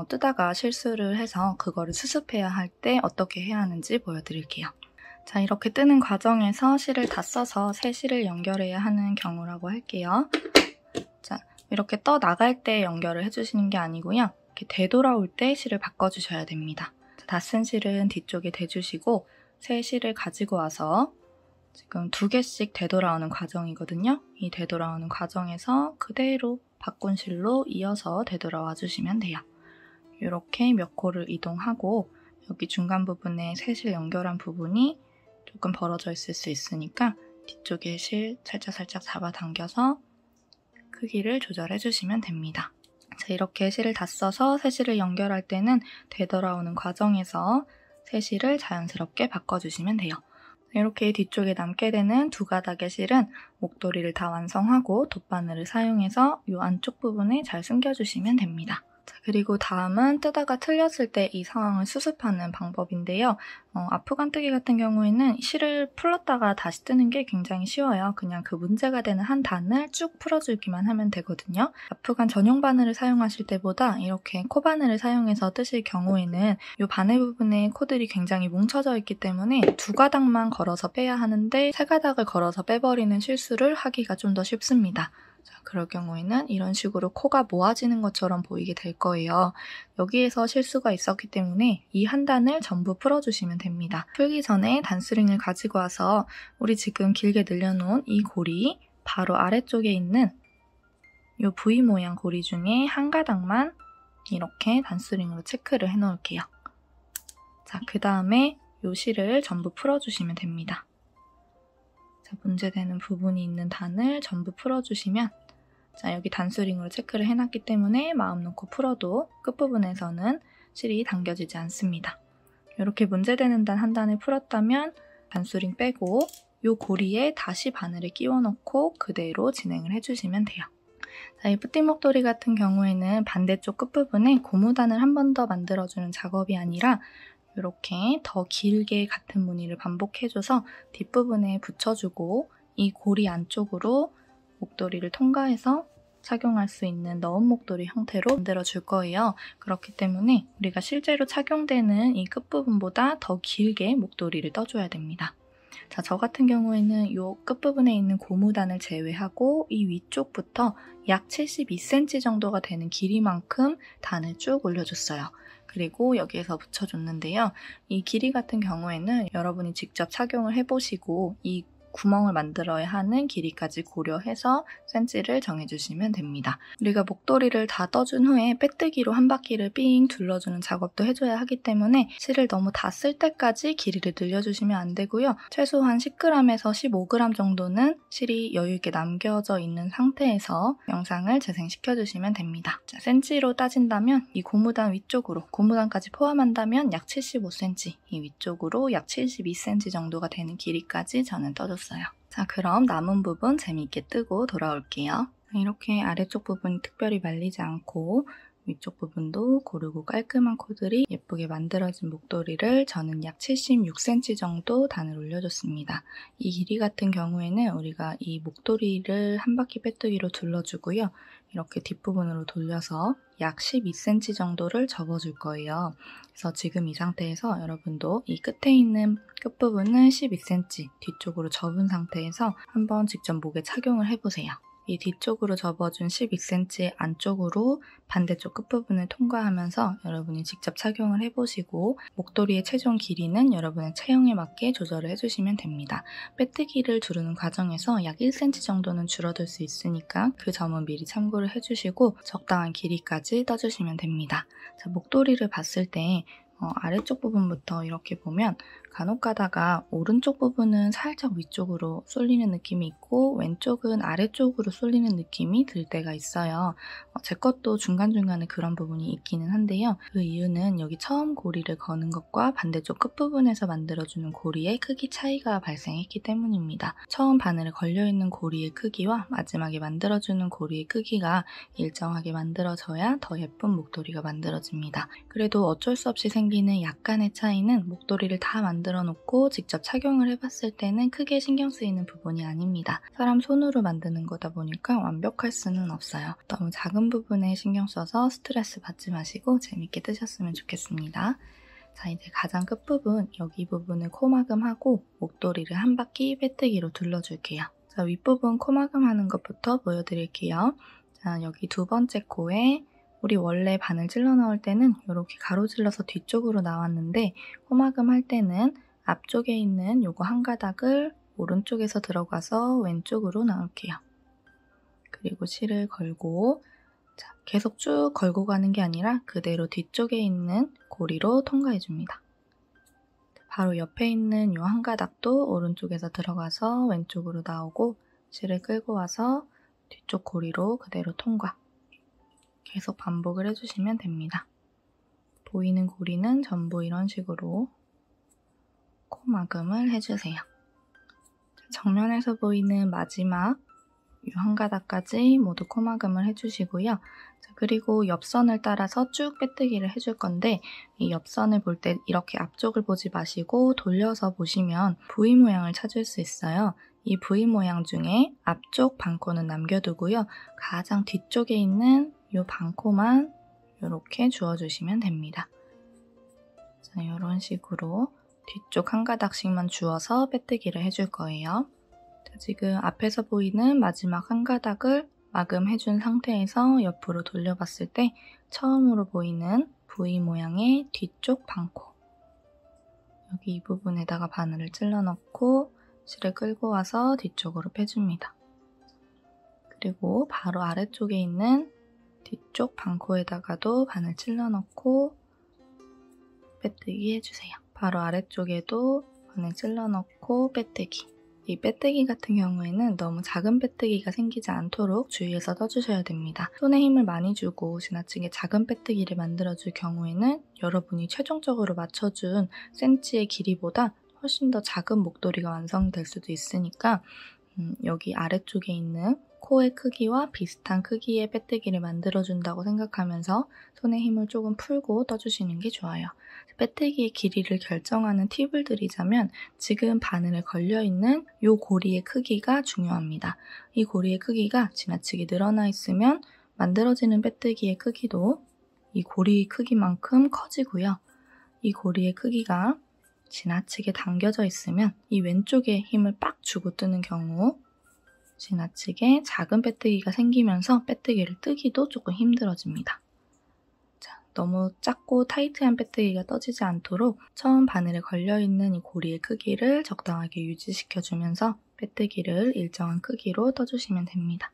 [SPEAKER 1] 뜨다가 실수를 해서 그거를 수습해야 할 때 어떻게 해야 하는지 보여드릴게요. 자, 이렇게 뜨는 과정에서 실을 다 써서 새 실을 연결해야 하는 경우라고 할게요. 자, 이렇게 떠 나갈 때 연결을 해주시는 게 아니고요. 이렇게 되돌아올 때 실을 바꿔주셔야 됩니다. 다 쓴 실은 뒤쪽에 대주시고 새 실을 가지고 와서 지금 2개씩 되돌아오는 과정이거든요. 이 되돌아오는 과정에서 그대로 바꾼 실로 이어서 되돌아와 주시면 돼요. 이렇게 몇 코를 이동하고 여기 중간 부분에 새 실 연결한 부분이 조금 벌어져 있을 수 있으니까 뒤쪽에 실 살짝 잡아당겨서 크기를 조절해 주시면 됩니다. 자, 이렇게 실을 다 써서 새 실을 연결할 때는 되돌아오는 과정에서 새 실을 자연스럽게 바꿔주시면 돼요. 이렇게 뒤쪽에 남게 되는 2가닥의 실은 목도리를 다 완성하고 돗바늘을 사용해서 이 안쪽 부분에 잘 숨겨주시면 됩니다. 자, 그리고 다음은 뜨다가 틀렸을 때 이 상황을 수습하는 방법인데요. 아프간뜨기 같은 경우에는 실을 풀었다가 다시 뜨는 게 굉장히 쉬워요. 그냥 그 문제가 되는 한 단을 쭉 풀어주기만 하면 되거든요. 아프간 전용 바늘을 사용하실 때보다 이렇게 코바늘을 사용해서 뜨실 경우에는 이 바늘 부분에 코들이 굉장히 뭉쳐져 있기 때문에 2가닥만 걸어서 빼야 하는데 3가닥을 걸어서 빼버리는 실수를 하기가 좀 더 쉽습니다. 자, 그럴 경우에는 이런 식으로 코가 모아지는 것처럼 보이게 될 거예요. 여기에서 실수가 있었기 때문에 이 한 단을 전부 풀어주시면 됩니다. 풀기 전에 단스링을 가지고 와서 우리 지금 길게 늘려놓은 이 고리 바로 아래쪽에 있는 이 V 모양 고리 중에 1가닥만 이렇게 단스링으로 체크를 해놓을게요. 자, 그 다음에 이 실을 전부 풀어주시면 됩니다. 자, 문제되는 부분이 있는 단을 전부 풀어주시면 자, 여기 단스링으로 체크를 해놨기 때문에 마음 놓고 풀어도 끝부분에서는 실이 당겨지지 않습니다. 이렇게 문제되는 단 한 단을 풀었다면 단스링 빼고 이 고리에 다시 바늘을 끼워 넣고 그대로 진행을 해주시면 돼요. 자, 이 뿌띠 목도리 같은 경우에는 반대쪽 끝부분에 고무단을 한 번 더 만들어주는 작업이 아니라 이렇게 더 길게 같은 무늬를 반복해줘서 뒷부분에 붙여주고 이 고리 안쪽으로 목도리를 통과해서 착용할 수 있는 너은 목도리 형태로 만들어줄 거예요. 그렇기 때문에 우리가 실제로 착용되는 이 끝부분보다 더 길게 목도리를 떠줘야 됩니다. 자, 저 같은 경우에는 이 끝부분에 있는 고무단을 제외하고 이 위쪽부터 약 72cm 정도가 되는 길이만큼 단을 쭉 올려줬어요. 그리고 여기에서 붙여줬는데요. 이 길이 같은 경우에는 여러분이 직접 착용을 해보시고 이 구멍을 만들어야 하는 길이까지 고려해서 센치를 정해주시면 됩니다. 우리가 목도리를 다 떠준 후에 빼뜨기로 한 바퀴를 삥 둘러주는 작업도 해줘야 하기 때문에 실을 너무 다 쓸 때까지 길이를 늘려주시면 안 되고요. 최소한 10g에서 15g 정도는 실이 여유있게 남겨져 있는 상태에서 영상을 재생시켜주시면 됩니다. 자, 센치로 따진다면 이 고무단 위쪽으로, 고무단까지 포함한다면 약 75cm, 이 위쪽으로 약 72cm 정도가 되는 길이까지 저는 떠줬어요. 자, 그럼 남은 부분 재미있게 뜨고 돌아올게요. 이렇게 아래쪽 부분이 특별히 말리지 않고 위쪽 부분도 고르고 깔끔한 코들이 예쁘게 만들어진 목도리를 저는 약 76cm 정도 단을 올려줬습니다. 이 길이 같은 경우에는 우리가 이 목도리를 한 바퀴 빼뜨기로 둘러주고요. 이렇게 뒷부분으로 돌려서 약 12cm 정도를 접어줄 거예요. 그래서 지금 이 상태에서 여러분도 이 끝에 있는 끝부분은 12cm 뒤쪽으로 접은 상태에서 한번 직접 목에 착용을 해보세요. 이 뒤쪽으로 접어준 12cm 안쪽으로 반대쪽 끝부분을 통과하면서 여러분이 직접 착용을 해보시고 목도리의 최종 길이는 여러분의 체형에 맞게 조절을 해주시면 됩니다. 빼뜨기를 두르는 과정에서 약 1cm 정도는 줄어들 수 있으니까 그 점은 미리 참고를 해주시고 적당한 길이까지 떠주시면 됩니다. 자, 목도리를 봤을 때 아래쪽 부분부터 이렇게 보면 간혹 가다가 오른쪽 부분은 살짝 위쪽으로 쏠리는 느낌이 있고 왼쪽은 아래쪽으로 쏠리는 느낌이 들 때가 있어요. 제 것도 중간중간에 그런 부분이 있기는 한데요. 그 이유는 여기 처음 고리를 거는 것과 반대쪽 끝부분에서 만들어주는 고리의 크기 차이가 발생했기 때문입니다. 처음 바늘에 걸려있는 고리의 크기와 마지막에 만들어주는 고리의 크기가 일정하게 만들어져야 더 예쁜 목도리가 만들어집니다. 그래도 어쩔 수 없이 생기는 약간의 차이는 목도리를 다 만들어 놓고 직접 착용을 해봤을 때는 크게 신경 쓰이는 부분이 아닙니다. 사람 손으로 만드는 거다 보니까 완벽할 수는 없어요. 너무 작은 부분에 신경 써서 스트레스 받지 마시고 재밌게 뜨셨으면 좋겠습니다. 자, 이제 가장 끝부분, 여기 부분을 코마금하고 목도리를 한 바퀴 빼뜨기로 둘러줄게요. 자, 윗부분 코마금 하는 것부터 보여드릴게요. 자, 여기 2번째 코에 우리 원래 바늘 찔러 넣을 때는 이렇게 가로질러서 뒤쪽으로 나왔는데 코마금 할 때는 앞쪽에 있는 요거 한 가닥을 오른쪽에서 들어가서 왼쪽으로 나올게요. 그리고 실을 걸고, 자, 계속 쭉 걸고 가는 게 아니라 그대로 뒤쪽에 있는 고리로 통과해줍니다. 바로 옆에 있는 요 한 가닥도 오른쪽에서 들어가서 왼쪽으로 나오고 실을 끌고 와서 뒤쪽 고리로 그대로 통과. 계속 반복을 해주시면 됩니다. 보이는 고리는 전부 이런 식으로 코막음을 해주세요. 정면에서 보이는 마지막 이 한 가닥까지 모두 코막음을 해주시고요. 그리고 옆선을 따라서 쭉 빼뜨기를 해줄 건데 이 옆선을 볼 때 이렇게 앞쪽을 보지 마시고 돌려서 보시면 V 모양을 찾을 수 있어요. 이 V 모양 중에 앞쪽 반코는 남겨두고요. 가장 뒤쪽에 있는 이 반코만 이렇게 주워주시면 됩니다. 자, 이런 식으로 뒤쪽 한 가닥씩만 주워서 빼뜨기를 해줄 거예요. 자, 지금 앞에서 보이는 마지막 한 가닥을 마금해준 상태에서 옆으로 돌려봤을 때 처음으로 보이는 V 모양의 뒤쪽 반코, 여기 이 부분에다가 바늘을 찔러 넣고 실을 끌고 와서 뒤쪽으로 빼줍니다. 그리고 바로 아래쪽에 있는 뒤쪽 반코에다가도 바늘 찔러 넣고 빼뜨기 해주세요. 바로 아래쪽에도 바늘 찔러 넣고 빼뜨기. 이 빼뜨기 같은 경우에는 너무 작은 빼뜨기가 생기지 않도록 주의해서 떠주셔야 됩니다. 손에 힘을 많이 주고 지나치게 작은 빼뜨기를 만들어줄 경우에는 여러분이 최종적으로 맞춰준 센치의 길이보다 훨씬 더 작은 목도리가 완성될 수도 있으니까 여기 아래쪽에 있는 코의 크기와 비슷한 크기의 빼뜨기를 만들어준다고 생각하면서 손에 힘을 조금 풀고 떠주시는 게 좋아요. 빼뜨기의 길이를 결정하는 팁을 드리자면 지금 바늘에 걸려있는 이 고리의 크기가 중요합니다. 이 고리의 크기가 지나치게 늘어나 있으면 만들어지는 빼뜨기의 크기도 이 고리의 크기만큼 커지고요. 이 고리의 크기가 지나치게 당겨져 있으면 이 왼쪽에 힘을 빡 주고 뜨는 경우 지나치게 작은 빼뜨기가 생기면서 빼뜨기를 뜨기도 조금 힘들어집니다. 자, 너무 작고 타이트한 빼뜨기가 떠지지 않도록 처음 바늘에 걸려있는 이 고리의 크기를 적당하게 유지시켜주면서 빼뜨기를 일정한 크기로 떠주시면 됩니다.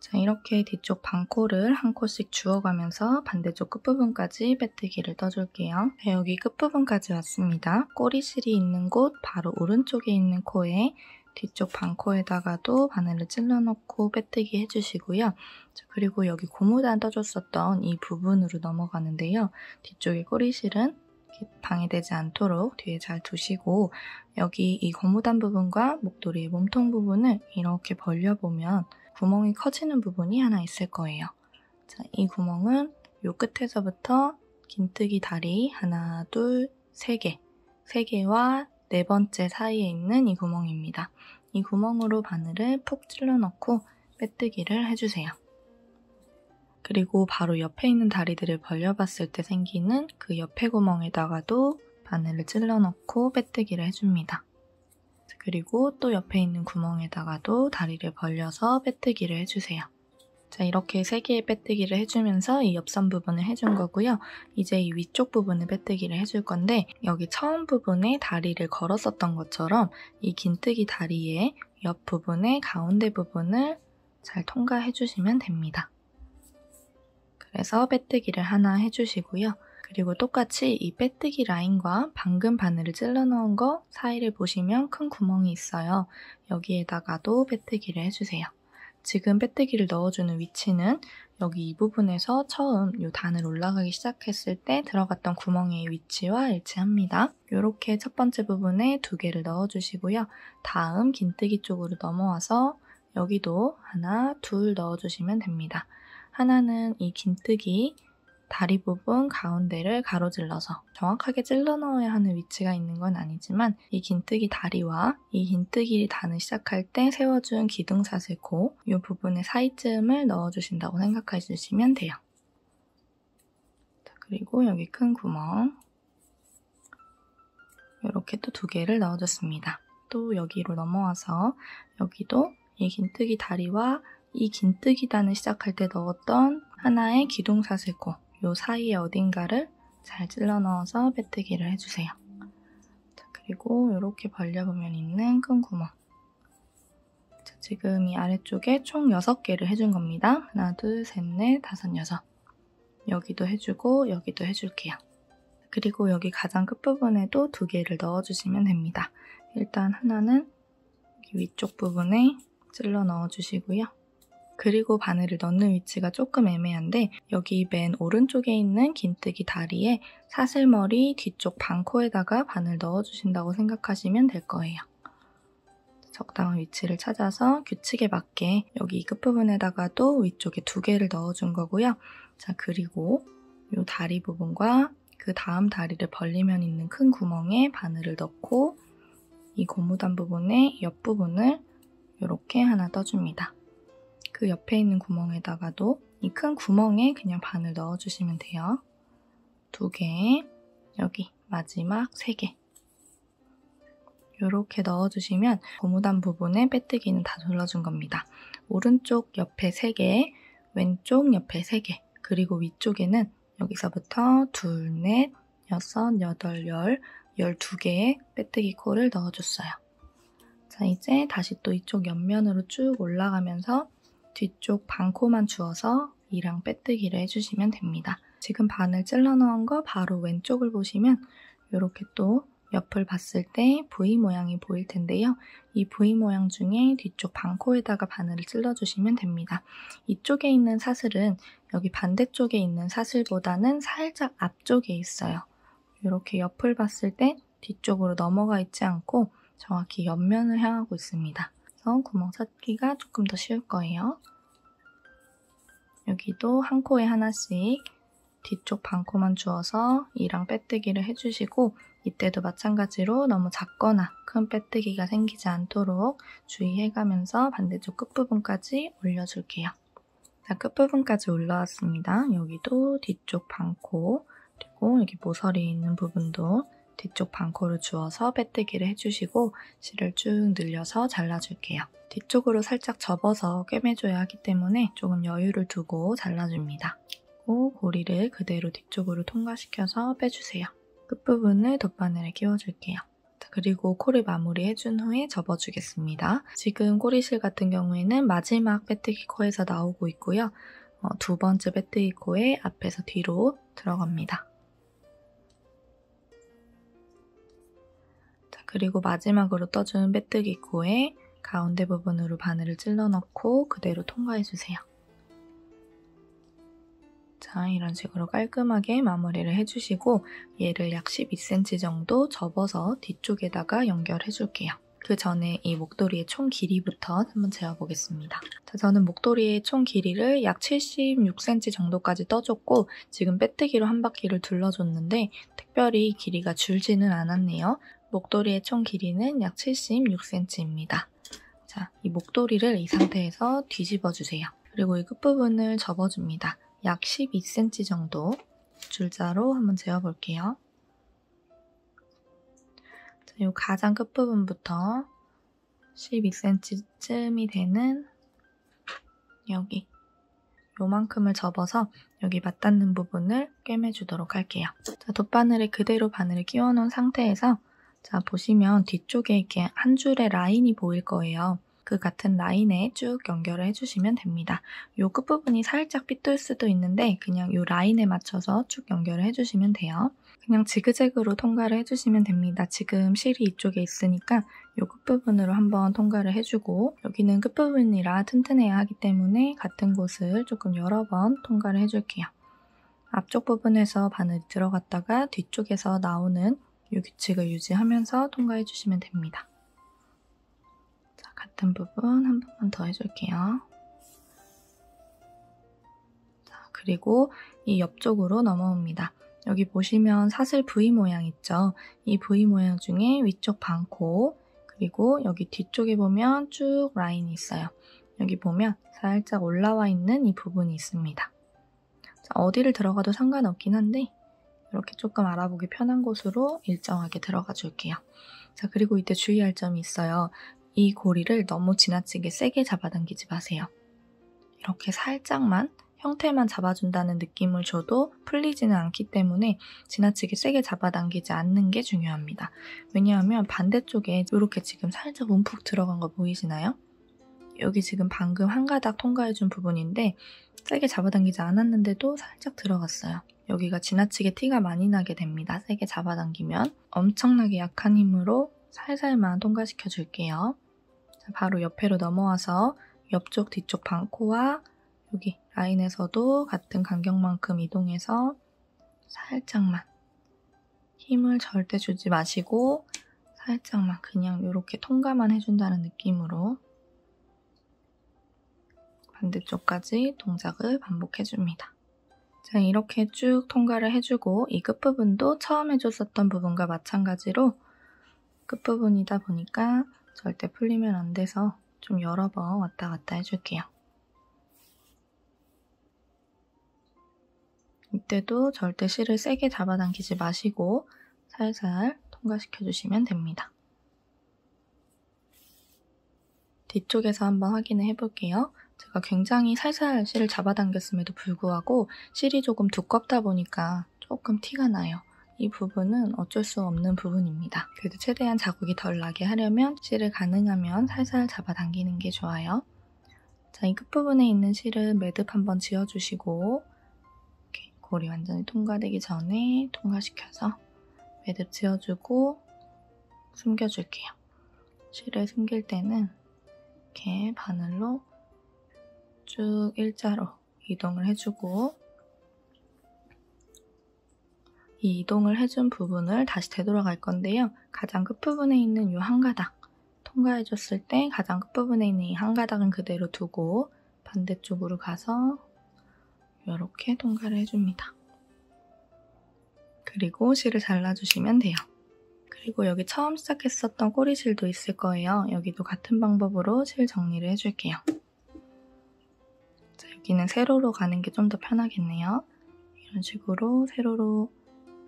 [SPEAKER 1] 자, 이렇게 뒤쪽 반코를 한 코씩 주워가면서 반대쪽 끝부분까지 빼뜨기를 떠줄게요. 자, 여기 끝부분까지 왔습니다. 꼬리실이 있는 곳 바로 오른쪽에 있는 코에 뒤쪽 반코에다가도 바늘을 찔러놓고 빼뜨기 해주시고요. 자, 그리고 여기 고무단 떠줬었던 이 부분으로 넘어가는데요. 뒤쪽의 꼬리실은 방해되지 않도록 뒤에 잘 두시고 여기 이 고무단 부분과 목도리의 몸통 부분을 이렇게 벌려보면 구멍이 커지는 부분이 하나 있을 거예요. 자, 이 구멍은 요 끝에서부터 긴뜨기 다리 하나, 둘, 세 개와 네 번째 사이에 있는 이 구멍입니다. 이 구멍으로 바늘을 푹 찔러 넣고 빼뜨기를 해주세요. 그리고 바로 옆에 있는 다리들을 벌려봤을 때 생기는 그 옆에 구멍에다가도 바늘을 찔러 넣고 빼뜨기를 해줍니다. 그리고 또 옆에 있는 구멍에다가도 다리를 벌려서 빼뜨기를 해주세요. 자, 이렇게 3개의 빼뜨기를 해주면서 이 옆선 부분을 해준 거고요. 이제 이 위쪽 부분을 빼뜨기를 해줄 건데 여기 처음 부분에 다리를 걸었었던 것처럼 이 긴뜨기 다리의 옆 부분의 가운데 부분을 잘 통과해주시면 됩니다. 그래서 빼뜨기를 하나 해주시고요. 그리고 똑같이 이 빼뜨기 라인과 방금 바늘을 찔러 넣은 거 사이를 보시면 큰 구멍이 있어요. 여기에다가도 빼뜨기를 해주세요. 지금 빼뜨기를 넣어주는 위치는 여기 이 부분에서 처음 이 단을 올라가기 시작했을 때 들어갔던 구멍의 위치와 일치합니다. 이렇게 첫 번째 부분에 2개를 넣어주시고요. 다음 긴뜨기 쪽으로 넘어와서 여기도 하나, 둘 넣어주시면 됩니다. 하나는 이 긴뜨기 다리 부분 가운데를 가로질러서 정확하게 찔러 넣어야 하는 위치가 있는 건 아니지만 이 긴뜨기 다리와 이 긴뜨기 단을 시작할 때 세워준 기둥사슬코 이 부분의 사이쯤을 넣어주신다고 생각해 주시면 돼요. 자, 그리고 여기 큰 구멍 이렇게 또 2개를 넣어줬습니다. 또 여기로 넘어와서 여기도 이 긴뜨기 다리와 이 긴뜨기 단을 시작할 때 넣었던 하나의 기둥사슬코 요 사이에 어딘가를 잘 찔러 넣어서 빼뜨기를 해주세요. 자, 그리고 이렇게 벌려보면 있는 큰 구멍. 자, 지금 이 아래쪽에 총 6개를 해준 겁니다. 하나, 둘, 셋, 넷, 다섯, 여섯. 여기도 해주고 여기도 해줄게요. 그리고 여기 가장 끝부분에도 2개를 넣어주시면 됩니다. 일단 하나는 여기 위쪽 부분에 찔러 넣어주시고요. 그리고 바늘을 넣는 위치가 조금 애매한데 여기 맨 오른쪽에 있는 긴뜨기 다리에 사슬머리 뒤쪽 반코에다가 바늘 넣어주신다고 생각하시면 될 거예요. 적당한 위치를 찾아서 규칙에 맞게 여기 끝부분에다가도 위쪽에 2개를 넣어준 거고요. 자, 그리고 이 다리 부분과 그 다음 다리를 벌리면 있는 큰 구멍에 바늘을 넣고 이 고무단 부분의 옆부분을 이렇게 하나 떠줍니다. 그 옆에 있는 구멍에다가도 이 큰 구멍에 그냥 바늘 넣어주시면 돼요. 2개, 여기 마지막 3개. 이렇게 넣어주시면 고무단 부분에 빼뜨기는 다 둘러준 겁니다. 오른쪽 옆에 3개, 왼쪽 옆에 3개, 그리고 위쪽에는 여기서부터 2, 4, 6, 8, 10, 12개의 빼뜨기 코를 넣어줬어요. 자, 이제 다시 또 이쪽 옆면으로 쭉 올라가면서 뒤쪽 반코만 주어서 이랑 빼뜨기를 해주시면 됩니다. 지금 바늘 찔러 넣은 거 바로 왼쪽을 보시면 이렇게 또 옆을 봤을 때 V 모양이 보일 텐데요. 이 V 모양 중에 뒤쪽 반코에다가 바늘을 찔러주시면 됩니다. 이쪽에 있는 사슬은 여기 반대쪽에 있는 사슬보다는 살짝 앞쪽에 있어요. 이렇게 옆을 봤을 때 뒤쪽으로 넘어가 있지 않고 정확히 옆면을 향하고 있습니다. 그래서 구멍 찾기가 조금 더 쉬울 거예요. 여기도 한 코에 하나씩 뒤쪽 반코만 주어서 이랑 빼뜨기를 해주시고 이때도 마찬가지로 너무 작거나 큰 빼뜨기가 생기지 않도록 주의해가면서 반대쪽 끝부분까지 올려줄게요. 자, 끝부분까지 올라왔습니다. 여기도 뒤쪽 반코, 그리고 여기 모서리에 있는 부분도 뒤쪽 반코를 주어서 빼뜨기를 해주시고 실을 쭉 늘려서 잘라줄게요. 뒤쪽으로 살짝 접어서 꿰매줘야 하기 때문에 조금 여유를 두고 잘라줍니다. 그리고 고리를 그대로 뒤쪽으로 통과시켜서 빼주세요. 끝부분을 덧바늘에 끼워줄게요. 자, 그리고 코를 마무리해준 후에 접어주겠습니다. 지금 꼬리실 같은 경우에는 마지막 빼뜨기 코에서 나오고 있고요. 2번째 빼뜨기 코에 앞에서 뒤로 들어갑니다. 자, 그리고 마지막으로 떠준 빼뜨기 코에 가운데 부분으로 바늘을 찔러 넣고 그대로 통과해주세요. 자, 이런 식으로 깔끔하게 마무리를 해주시고 얘를 약 12cm 정도 접어서 뒤쪽에다가 연결해줄게요. 그 전에 이 목도리의 총 길이부터 한번 재어보겠습니다. 자, 저는 목도리의 총 길이를 약 76cm 정도까지 떠줬고 지금 빼뜨기로 한 바퀴를 둘러줬는데 특별히 길이가 줄지는 않았네요. 목도리의 총 길이는 약 76cm입니다. 자, 이 목도리를 이 상태에서 뒤집어주세요. 그리고 이 끝부분을 접어줍니다. 약 12cm 정도 줄자로 한번 재어볼게요. 자, 이 가장 끝부분부터 12cm쯤이 되는 여기 요만큼을 접어서 여기 맞닿는 부분을 꿰매주도록 할게요. 자, 돗바늘에 그대로 바늘을 끼워놓은 상태에서 자, 보시면 뒤쪽에 이렇게 한 줄의 라인이 보일 거예요. 그 같은 라인에 쭉 연결을 해주시면 됩니다. 이 끝부분이 살짝 삐뚤 수도 있는데 그냥 이 라인에 맞춰서 쭉 연결을 해주시면 돼요. 그냥 지그재그로 통과를 해주시면 됩니다. 지금 실이 이쪽에 있으니까 이 끝부분으로 한번 통과를 해주고 여기는 끝부분이라 튼튼해야 하기 때문에 같은 곳을 조금 여러 번 통과를 해줄게요. 앞쪽 부분에서 바늘이 들어갔다가 뒤쪽에서 나오는 이 규칙을 유지하면서 통과해 주시면 됩니다. 자, 같은 부분 한 번만 더 해줄게요. 자, 그리고 이 옆쪽으로 넘어옵니다. 여기 보시면 사슬 V 모양 있죠? 이 V 모양 중에 위쪽 반코, 그리고 여기 뒤쪽에 보면 쭉 라인이 있어요. 여기 보면 살짝 올라와 있는 이 부분이 있습니다. 자, 어디를 들어가도 상관없긴 한데 이렇게 조금 알아보기 편한 곳으로 일정하게 들어가 줄게요. 자, 그리고 이때 주의할 점이 있어요. 이 고리를 너무 지나치게 세게 잡아당기지 마세요. 이렇게 살짝만 형태만 잡아준다는 느낌을 줘도 풀리지는 않기 때문에 지나치게 세게 잡아당기지 않는 게 중요합니다. 왜냐하면 반대쪽에 이렇게 지금 살짝 움푹 들어간 거 보이시나요? 여기 지금 방금 한 가닥 통과해준 부분인데 세게 잡아당기지 않았는데도 살짝 들어갔어요. 여기가 지나치게 티가 많이 나게 됩니다. 세게 잡아당기면. 엄청나게 약한 힘으로 살살만 통과시켜 줄게요. 자, 바로 옆으로 넘어와서 옆쪽 뒤쪽 반코와 여기 라인에서도 같은 간격만큼 이동해서 살짝만, 힘을 절대 주지 마시고 살짝만 그냥 이렇게 통과만 해준다는 느낌으로 반대쪽까지 동작을 반복해줍니다. 자, 이렇게 쭉 통과를 해주고 이 끝부분도 처음 해줬었던 부분과 마찬가지로 끝부분이다 보니까 절대 풀리면 안 돼서 좀 여러 번 왔다 갔다 해줄게요. 이때도 절대 실을 세게 잡아당기지 마시고 살살 통과시켜주시면 됩니다. 뒤쪽에서 한번 확인을 해볼게요. 제가 굉장히 살살 실을 잡아당겼음에도 불구하고 실이 조금 두껍다 보니까 조금 티가 나요. 이 부분은 어쩔 수 없는 부분입니다. 그래도 최대한 자국이 덜 나게 하려면 실을 가능하면 살살 잡아당기는 게 좋아요. 자, 이 끝부분에 있는 실은 매듭 한번 지어주시고 이렇게 골이 완전히 통과되기 전에 통과시켜서 매듭 지어주고 숨겨줄게요. 실을 숨길 때는 이렇게 바늘로 쭉 일자로 이동을 해주고 이 이동을 해준 부분을 다시 되돌아갈 건데요. 가장 끝부분에 있는 이 한 가닥 통과해줬을 때 가장 끝부분에 있는 이 한 가닥은 그대로 두고 반대쪽으로 가서 이렇게 통과를 해줍니다. 그리고 실을 잘라주시면 돼요. 그리고 여기 처음 시작했었던 꼬리실도 있을 거예요. 여기도 같은 방법으로 실 정리를 해줄게요. 자, 여기는 세로로 가는 게 좀 더 편하겠네요. 이런 식으로 세로로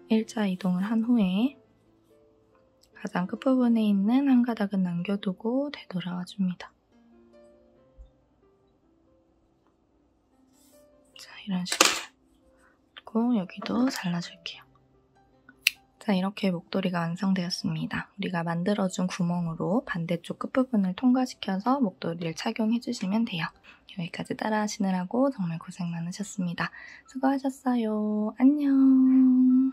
[SPEAKER 1] 일자 이동을 한 후에 가장 끝부분에 있는 한 가닥은 남겨두고 되돌아와 줍니다. 자, 이런 식으로. 그리고 여기도 잘라줄게요. 자, 이렇게 목도리가 완성되었습니다. 우리가 만들어준 구멍으로 반대쪽 끝부분을 통과시켜서 목도리를 착용해주시면 돼요. 여기까지 따라하시느라고 정말 고생 많으셨습니다. 수고하셨어요. 안녕.